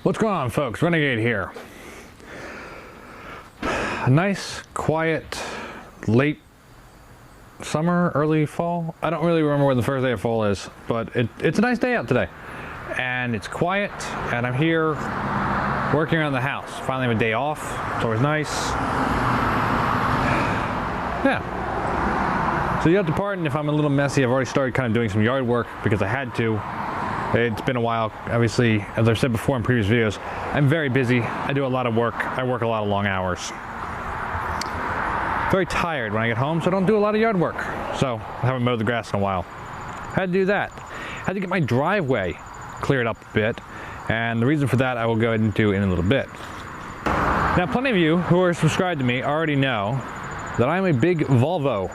What's going on, folks? Renegade here. A nice, quiet, late summer, early fall. I don't really remember when the first day of fall is, but it's a nice day out today. And it's quiet, and I'm here working around the house. Finally have a day off. It's always nice. Yeah. So you have to pardon if I'm a little messy. I've already started kind of doing some yard work because I had to. It's been a while. Obviously, as I've said before in previous videos, I'm very busy. I do a lot of work. I work a lot of long hours. Very tired when I get home, so I don't do a lot of yard work. So I haven't mowed the grass in a while. Had to do that. Had to get my driveway cleared up a bit, and the reason for that I will go into in a little bit. Now, plenty of you who are subscribed to me already know that I'm a big Volvo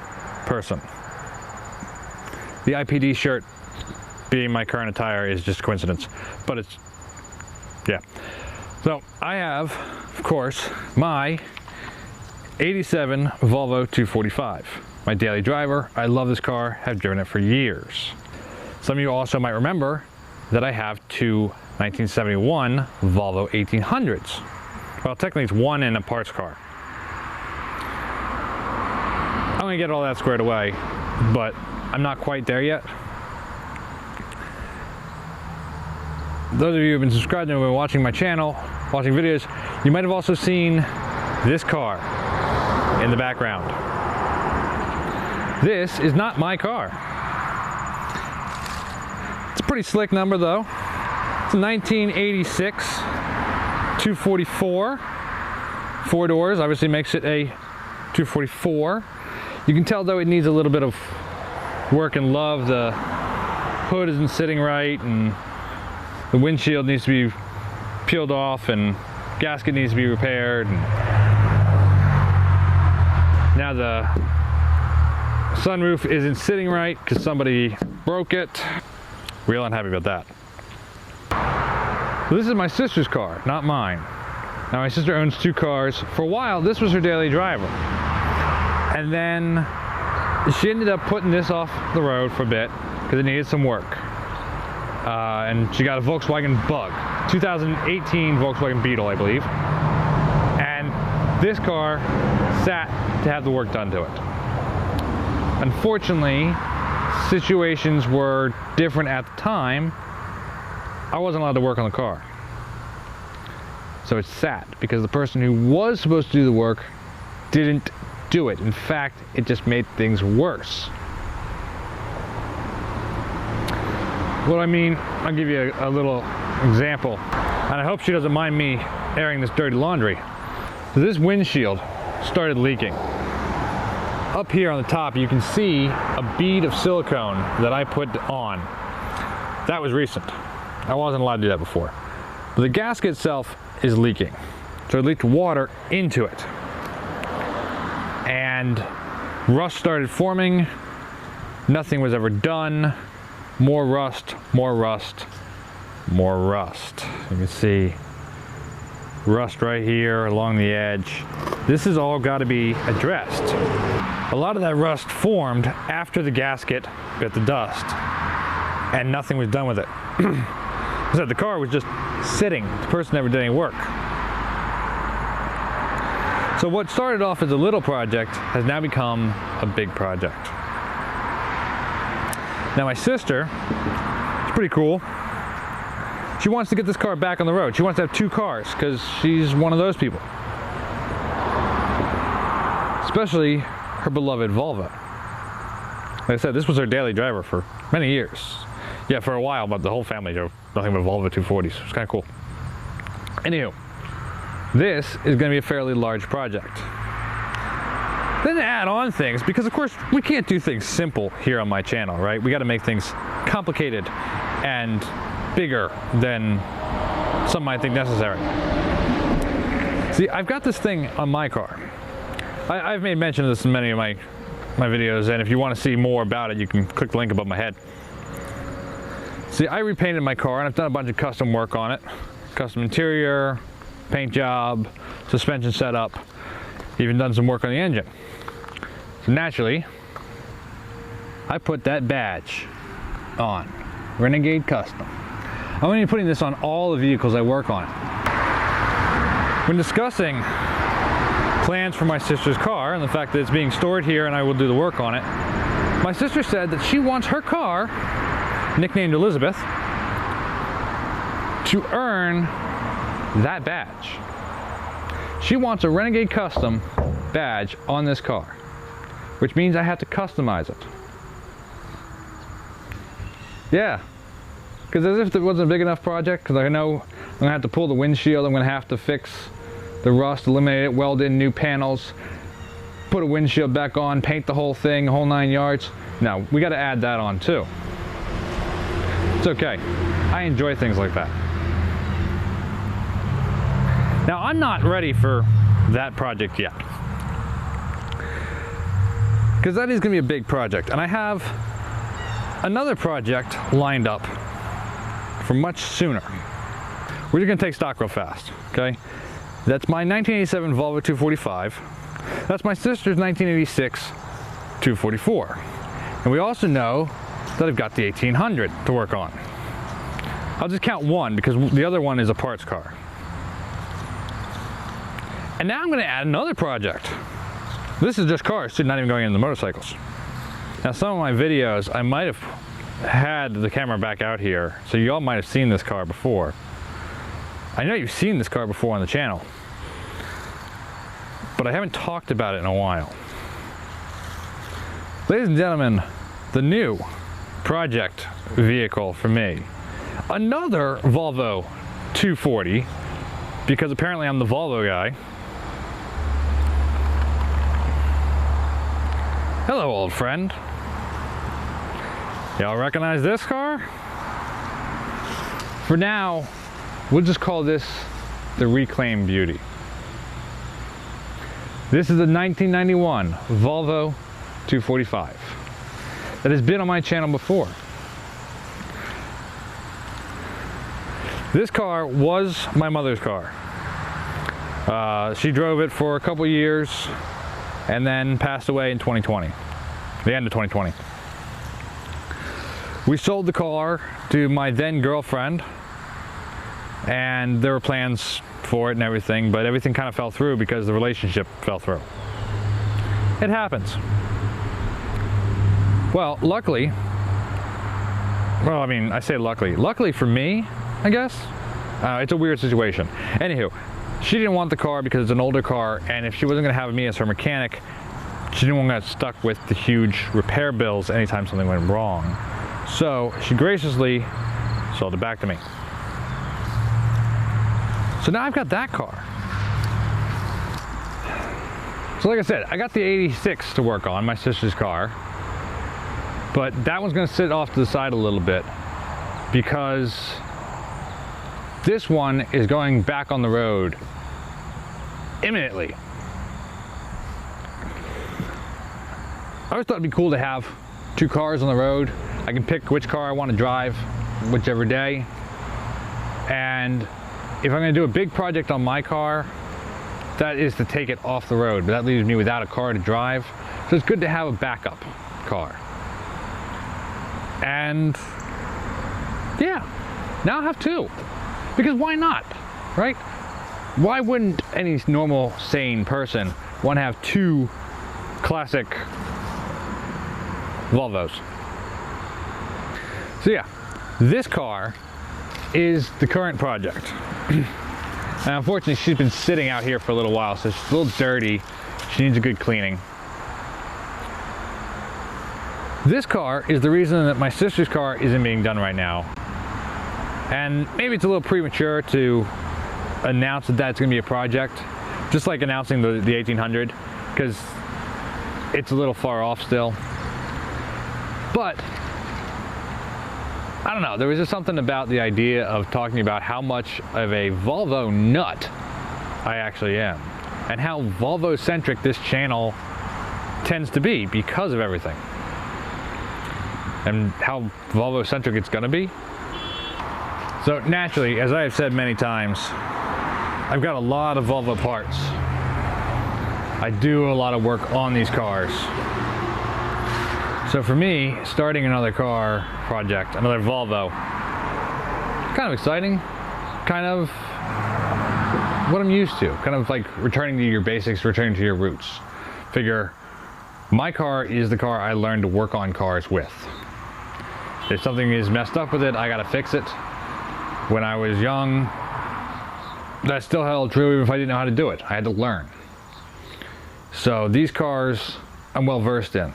person. The IPD shirt being my current attire is just coincidence, but it's, yeah. So I have, of course, my 87 Volvo 245, my daily driver. I love this car, have driven it for years. Some of you also might remember that I have two 1971 Volvo 1800s. Well, technically it's one in a parts car. I'm gonna get all that squared away, but I'm not quite there yet. Those of you who have been subscribed and have been watching my channel, watching videos, you might have also seen this car in the background. This is not my car. It's a pretty slick number though. It's a 1986 244, 4 doors, obviously makes it a 244. You can tell though it needs a little bit of work and love. The hood isn't sitting right, and the windshield needs to be peeled off, and gasket needs to be repaired. And now the sunroof isn't sitting right because somebody broke it. Real unhappy about that. This is my sister's car, not mine. Now my sister owns 2 cars. For a while, this was her daily driver. And then she ended up putting this off the road for a bit because it needed some work. And she got a Volkswagen Bug, 2018 Volkswagen Beetle, I believe. And this car sat to have the work done to it. Unfortunately, situations were different at the time. I wasn't allowed to work on the car. So it sat because the person who was supposed to do the work didn't do it. In fact, it just made things worse. What I mean, I'll give you a little example, and I hope she doesn't mind me airing this dirty laundry. So this windshield started leaking. Up here on the top, you can see a bead of silicone that I put on. That was recent. I wasn't allowed to do that before. But the gasket itself is leaking. So it leaked water into it. And rust started forming. Nothing was ever done. More rust, more rust, more rust. You can see rust right here along the edge. This has all got to be addressed. A lot of that rust formed after the gasket got the dust, and nothing was done with it. So the car was just sitting. The person never did any work. So what started off as a little project has now become a big project. Now my sister is pretty cool. She wants to get this car back on the road. She wants to have 2 cars because she's one of those people. Especially her beloved Volvo. Like I said, this was her daily driver for many years. Yeah, for a while, but the whole family drove nothing but Volvo 240's. It's kind of cool. Anywho, this is going to be a fairly large project. Then to add on things, because of course we can't do things simple here on my channel, right? We got to make things complicated and bigger than some might think necessary. See, I've got this thing on my car. I've made mention of this in many of my videos, and if you want to see more about it, you can click the link above my head. See, I repainted my car, and I've done a bunch of custom work on it. Custom interior, paint job, suspension setup, even done some work on the engine. So naturally, I put that badge on, Renegade Custom. I'm going to be putting this on all the vehicles I work on. When discussing plans for my sister's car and the fact that it's being stored here and I will do the work on it, my sister said that she wants her car, nicknamed Elizabeth, to earn that badge. She wants a Renegade Custom badge on this car, which means I have to customize it. Yeah, because as if it wasn't a big enough project, because I know I'm going to have to pull the windshield, I'm going to have to fix the rust, eliminate it, weld in new panels, put a windshield back on, paint the whole thing, whole 9 yards. No, we got to add that on too. It's okay. I enjoy things like that. Now, I'm not ready for that project yet, because that is going to be a big project, and I have another project lined up for much sooner. We're just going to take stock real fast, okay? That's my 1987 Volvo 245. That's my sister's 1986 244. And we also know that I've got the 1800 to work on. I'll just count one because the other one is a parts car. And now I'm going to add another project. This is just cars, so not even going into the motorcycles. Now, some of my videos, I might have had the camera back out here, so you all might have seen this car before. I know you've seen this car before on the channel, but I haven't talked about it in a while. Ladies and gentlemen, the new project vehicle for me. Another Volvo 240, because apparently I'm the Volvo guy. Hello, old friend. Y'all recognize this car? For now, we'll just call this the Reclaim Beauty. This is a 1991 Volvo 245 that has been on my channel before. This car was my mother's car. She drove it for a couple years and then passed away in 2020, the end of 2020. We sold the car to my then girlfriend, and there were plans for it and everything, but everything kind of fell through because the relationship fell through. It happens. Well, luckily, well, I mean, I say luckily for me, I guess. It's a weird situation. Anywho, she didn't want the car because it's an older car, and if she wasn't going to have me as her mechanic, she didn't want to get stuck with the huge repair bills anytime something went wrong. So she graciously sold it back to me. So now I've got that car. So like I said, I got the 86 to work on, my sister's car, but that one's going to sit off to the side a little bit because this one is going back on the road imminently. I always thought it'd be cool to have two cars on the road. I can pick which car I want to drive, whichever day. And if I'm going to do a big project on my car, that is to take it off the road, but that leaves me without a car to drive. So it's good to have a backup car. And yeah, now I have two. Because why not, right? Why wouldn't any normal, sane person want to have two classic Volvos? So yeah, this car is the current project. And unfortunately, she's been sitting out here for a little while, so she's a little dirty. She needs a good cleaning. This car is the reason that my sister's car isn't being done right now. And maybe it's a little premature to announce that that's going to be a project, just like announcing the 1800, because it's a little far off still. But I don't know, there was just something about the idea of talking about how much of a Volvo nut I actually am, and how Volvo-centric this channel tends to be because of everything, and how Volvo-centric it's going to be. So naturally, as I have said many times, I've got a lot of Volvo parts. I do a lot of work on these cars. So for me, starting another car project, another Volvo, kind of exciting, kind of what I'm used to, kind of like returning to your basics, returning to your roots. Figure, my car is the car I learned to work on cars with. If something is messed up with it, I gotta fix it. When I was young, that still held true even if I didn't know how to do it. I had to learn. So these cars, I'm well versed in.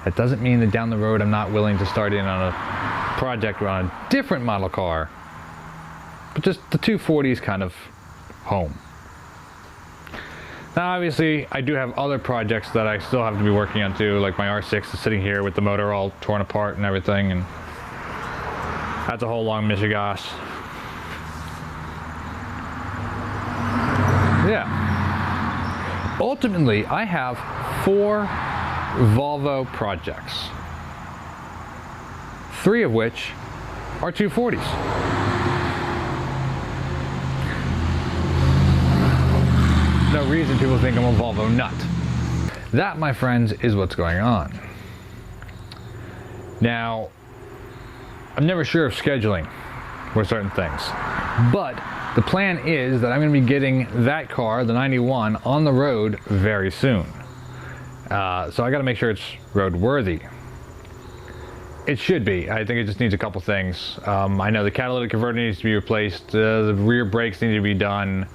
That doesn't mean that down the road I'm not willing to start in on a project on a different model car, but just the 240's kind of home. Now obviously I do have other projects that I still have to be working on too, like my R6 is sitting here with the motor all torn apart and everything, and that's a whole long mishigas. Yeah. Ultimately, I have 4 Volvo projects, 3 of which are 240's. No reason people think I'm a Volvo nut. That, my friends, is what's going on. Now, I'm never sure of scheduling for certain things, but the plan is that I'm going to be getting that car, the 91, on the road very soon. So I got to make sure it's roadworthy. It should be. I think it just needs a couple things. I know the catalytic converter needs to be replaced. The rear brakes need to be done.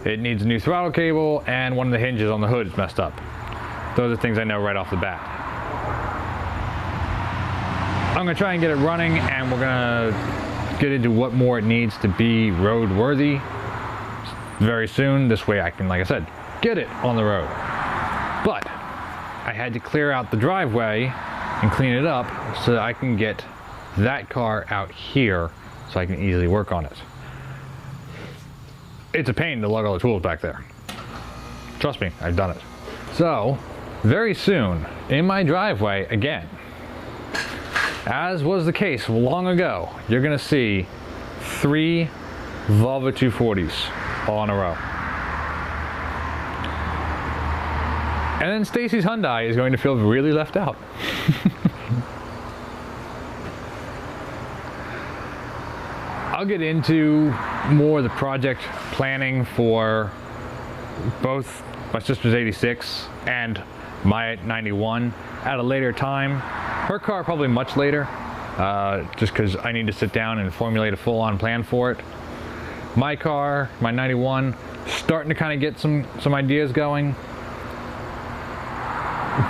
It needs a new throttle cable, and one of the hinges on the hood is messed up. Those are things I know right off the bat. I'm going to try and get it running, and we're going to get into what more it needs to be roadworthy very soon. This way I can, like I said, get it on the road. But I had to clear out the driveway and clean it up so that I can get that car out here so I can easily work on it. It's a pain to lug all the tools back there. Trust me, I've done it. So, very soon, in my driveway again, as was the case long ago, you're gonna see 3 Volvo 240's all in a row. And then Stacy's Hyundai is going to feel really left out. I'll get into more of the project planning for both my sister's 86 and my 91 at a later time. Her car probably much later, just because I need to sit down and formulate a full-on plan for it. My car, my 91, starting to kind of get some ideas going,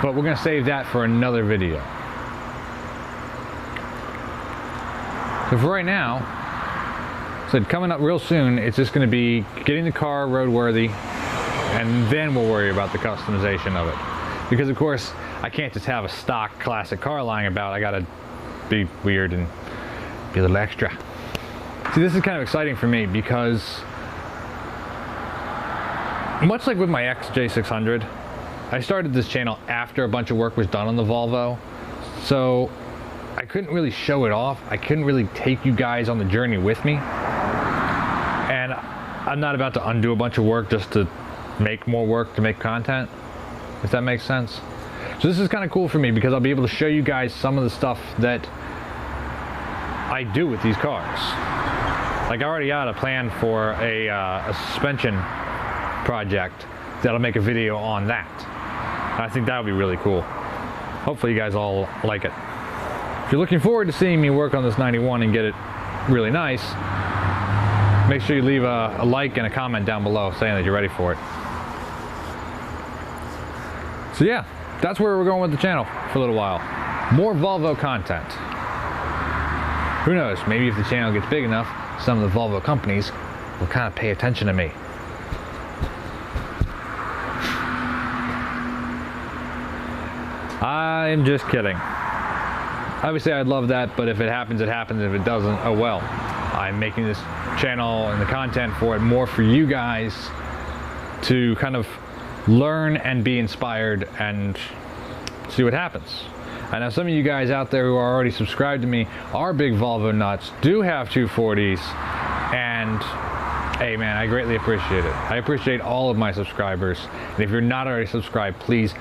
but we're going to save that for another video. So for right now, said coming up real soon, it's just going to be getting the car roadworthy, and then we'll worry about the customization of it. Because of course, I can't just have a stock classic car lying about. I gotta be weird and be a little extra. See, this is kind of exciting for me because much like with my XJ600, I started this channel after a bunch of work was done on the Volvo. So I couldn't really show it off. I couldn't really take you guys on the journey with me. And I'm not about to undo a bunch of work just to make more work to make content, if that makes sense. So this is kind of cool for me because I'll be able to show you guys some of the stuff that I do with these cars. Like I already got a plan for a suspension project that'll make a video on that. I think that would be really cool. Hopefully you guys all like it. If you're looking forward to seeing me work on this 91 and get it really nice, make sure you leave a like and a comment down below saying that you're ready for it. So yeah, that's where we're going with the channel for a little while. More Volvo content. Who knows, maybe if the channel gets big enough, some of the Volvo companies will kind of pay attention to me. I'm just kidding. Obviously I'd love that, but if it happens, it happens. If it doesn't, oh well. I'm making this channel and the content for it more for you guys to kind of learn and be inspired and see what happens. I know some of you guys out there who are already subscribed to me are big Volvo nuts, do have 240's, and hey man, I greatly appreciate it. I appreciate all of my subscribers, and if you're not already subscribed, please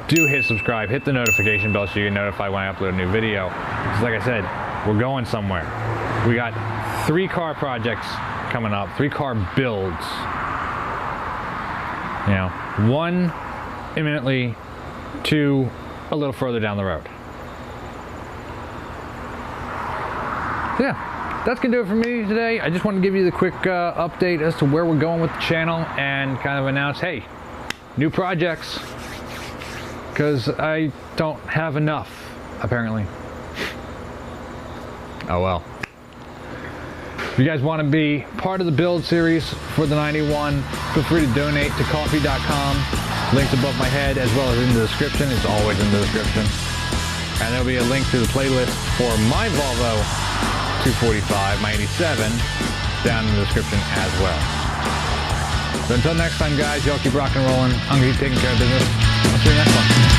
do hit subscribe, hit the notification bell so you get notified when I upload a new video. Because like I said, We're going somewhere. We got 3 car projects coming up, 3 car builds. You know, 1 imminently, 2 a little further down the road. So yeah, that's gonna do it for me today. I just wanted to give you the quick update as to where we're going with the channel and kind of announce, hey, new projects, because I don't have enough, apparently. Oh well. If you guys want to be part of the build series for the 91, feel free to donate to coffee.com. Links above my head as well as in the description. It's always in the description. And there'll be a link to the playlist for my Volvo 245, my 87, down in the description as well. So until next time, guys, y'all keep rocking and rolling. I'm going to keep taking care of business. I'll see you next one.